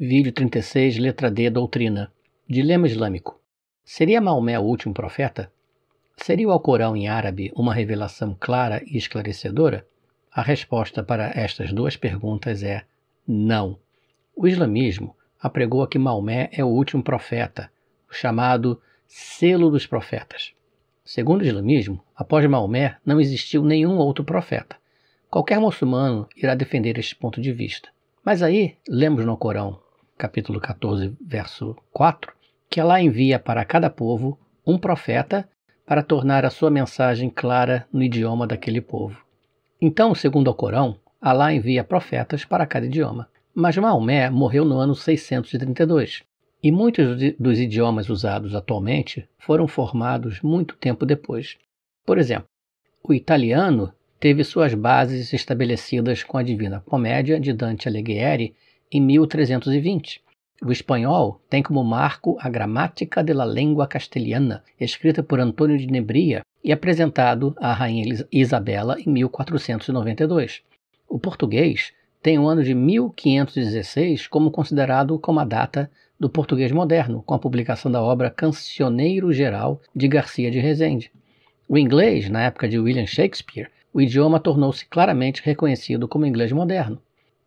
Vídeo 36, letra D, doutrina. Dilema islâmico. Seria Maomé o último profeta? Seria o Alcorão em árabe uma revelação clara e esclarecedora? A resposta para estas duas perguntas é não. O islamismo apregou que Maomé é o último profeta, o chamado selo dos profetas. Segundo o islamismo, após Maomé não existiu nenhum outro profeta. Qualquer muçulmano irá defender este ponto de vista. Mas aí, lemos no Corão, capítulo 14, verso 4, que Alá envia para cada povo um profeta para tornar a sua mensagem clara no idioma daquele povo. Então, segundo o Corão, Alá envia profetas para cada idioma. Mas Maomé morreu no ano 632, e muitos dos idiomas usados atualmente foram formados muito tempo depois. Por exemplo, o italiano teve suas bases estabelecidas com a Divina Comédia de Dante Alighieri em 1320. O espanhol tem como marco a Gramática de la Lengua Castelhana, escrita por Antônio de Nebria e apresentado à Rainha Isabela em 1492. O português tem o ano de 1516 como considerado como a data do português moderno, com a publicação da obra Cancioneiro Geral de Garcia de Rezende. O inglês, na época de William Shakespeare, o idioma tornou-se claramente reconhecido como inglês moderno.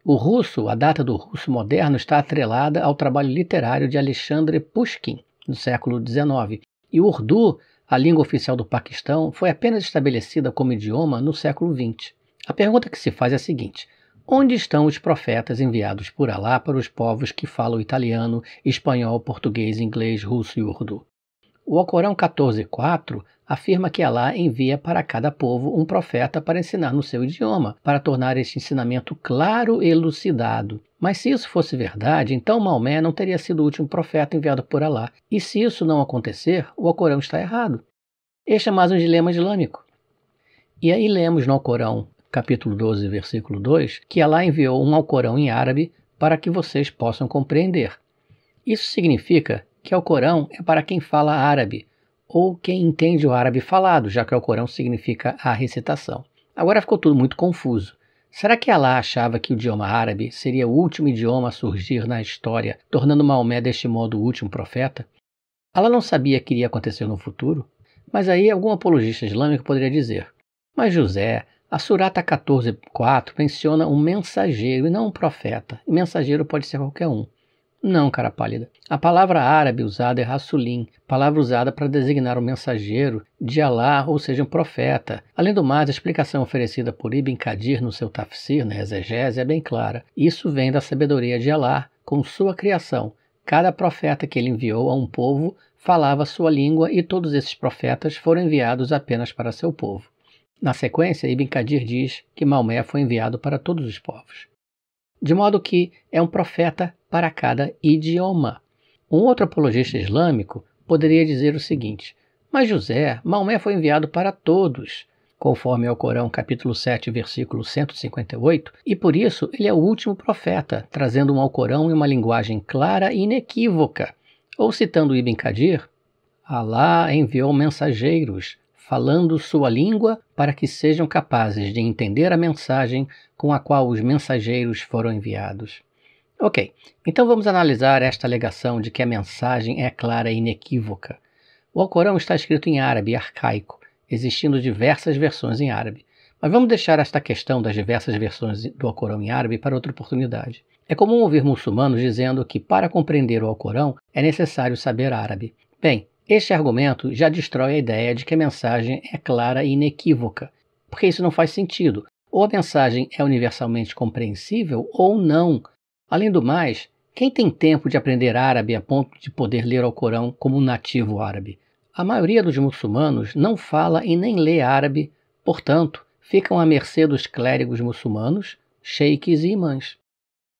O russo, a data do russo moderno está atrelada ao trabalho literário de Alexandre Pushkin, no século XIX, e o urdu, a língua oficial do Paquistão, foi apenas estabelecida como idioma no século XX. A pergunta que se faz é a seguinte: onde estão os profetas enviados por Alá para os povos que falam italiano, espanhol, português, inglês, russo e urdu? O Alcorão 14.4 afirma que Alá envia para cada povo um profeta para ensinar no seu idioma, para tornar este ensinamento claro e elucidado. Mas se isso fosse verdade, então Maomé não teria sido o último profeta enviado por Alá. E se isso não acontecer, o Alcorão está errado. Este é mais um dilema islâmico. E aí lemos no Alcorão, capítulo 12, versículo 2, que Alá enviou um Alcorão em árabe para que vocês possam compreender. Isso significa que o Alcorão é para quem fala árabe, ou quem entende o árabe falado, já que o Alcorão significa a recitação. Agora ficou tudo muito confuso. Será que Alá achava que o idioma árabe seria o último idioma a surgir na história, tornando Maomé deste modo o último profeta? Alá não sabia que iria acontecer no futuro? Mas aí algum apologista islâmico poderia dizer: mas José, a Surata 14.4 menciona um mensageiro e não um profeta, e mensageiro pode ser qualquer um. Não, cara pálida. A palavra árabe usada é Rasulim, palavra usada para designar o mensageiro de Alá, ou seja, um profeta. Além do mais, a explicação oferecida por Ibn Kathir no seu tafsir, na exegese, é bem clara. Isso vem da sabedoria de Alá, com sua criação. Cada profeta que ele enviou a um povo falava sua língua e todos esses profetas foram enviados apenas para seu povo. Na sequência, Ibn Kathir diz que Maomé foi enviado para todos os povos. De modo que é um profeta para cada idioma. Um outro apologista islâmico poderia dizer o seguinte: mas José, Maomé foi enviado para todos, conforme ao Corão capítulo 7, versículo 158, e por isso ele é o último profeta, trazendo um Alcorão em uma linguagem clara e inequívoca. Ou citando Ibn Kathir, Alá enviou mensageiros, falando sua língua para que sejam capazes de entender a mensagem com a qual os mensageiros foram enviados. Ok, então vamos analisar esta alegação de que a mensagem é clara e inequívoca. O Alcorão está escrito em árabe arcaico, existindo diversas versões em árabe. Mas vamos deixar esta questão das diversas versões do Alcorão em árabe para outra oportunidade. É comum ouvir muçulmanos dizendo que para compreender o Alcorão é necessário saber árabe. Bem, este argumento já destrói a ideia de que a mensagem é clara e inequívoca, porque isso não faz sentido. Ou a mensagem é universalmente compreensível ou não. Além do mais, quem tem tempo de aprender árabe a ponto de poder ler o Alcorão como um nativo árabe? A maioria dos muçulmanos não fala e nem lê árabe, portanto, ficam à mercê dos clérigos muçulmanos, sheiks e imãs.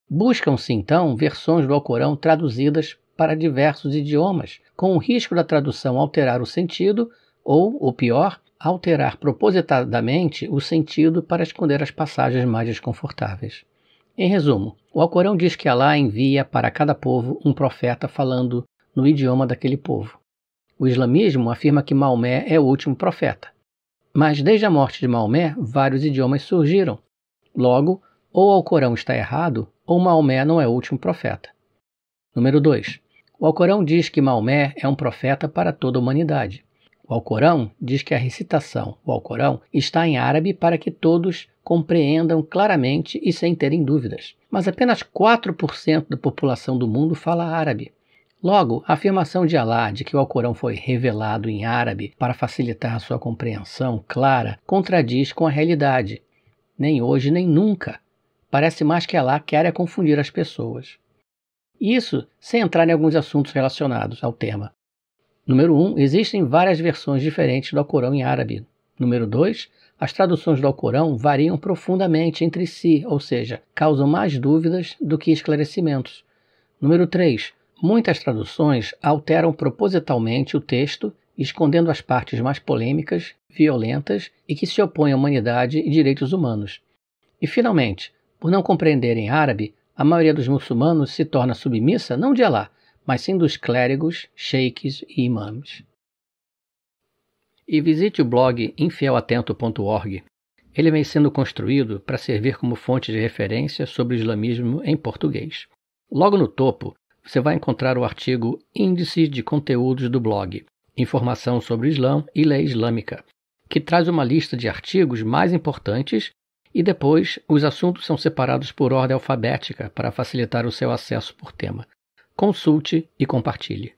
Buscam-se, então, versões do Alcorão traduzidas para diversos idiomas, com o risco da tradução alterar o sentido ou, o pior, alterar propositadamente o sentido para esconder as passagens mais desconfortáveis. Em resumo, o Alcorão diz que Alá envia para cada povo um profeta falando no idioma daquele povo. O islamismo afirma que Maomé é o último profeta. Mas desde a morte de Maomé, vários idiomas surgiram. Logo, ou o Alcorão está errado, ou Maomé não é o último profeta. Número 2. O Alcorão diz que Maomé é um profeta para toda a humanidade. O Alcorão diz que a recitação, o Alcorão, está em árabe para que todos compreendam claramente e sem terem dúvidas. Mas apenas 4% da população do mundo fala árabe. Logo, a afirmação de Alá de que o Alcorão foi revelado em árabe para facilitar sua compreensão clara contradiz com a realidade. Nem hoje, nem nunca. Parece mais que Alá quer confundir as pessoas. Isso sem entrar em alguns assuntos relacionados ao tema. Número 1. Existem várias versões diferentes do Alcorão em árabe. Número 2. As traduções do Alcorão variam profundamente entre si, ou seja, causam mais dúvidas do que esclarecimentos. Número 3. Muitas traduções alteram propositalmente o texto, escondendo as partes mais polêmicas, violentas e que se opõem à humanidade e direitos humanos. E, finalmente, por não compreenderem árabe, a maioria dos muçulmanos se torna submissa não de Alá, mas sim dos clérigos, sheiks e imãs. E visite o blog infielatento.org. Ele vem sendo construído para servir como fonte de referência sobre o islamismo em português. Logo no topo, você vai encontrar o artigo Índice de Conteúdos do blog, Informação sobre o Islã e Lei Islâmica, que traz uma lista de artigos mais importantes e depois os assuntos são separados por ordem alfabética para facilitar o seu acesso por tema. Consulte e compartilhe.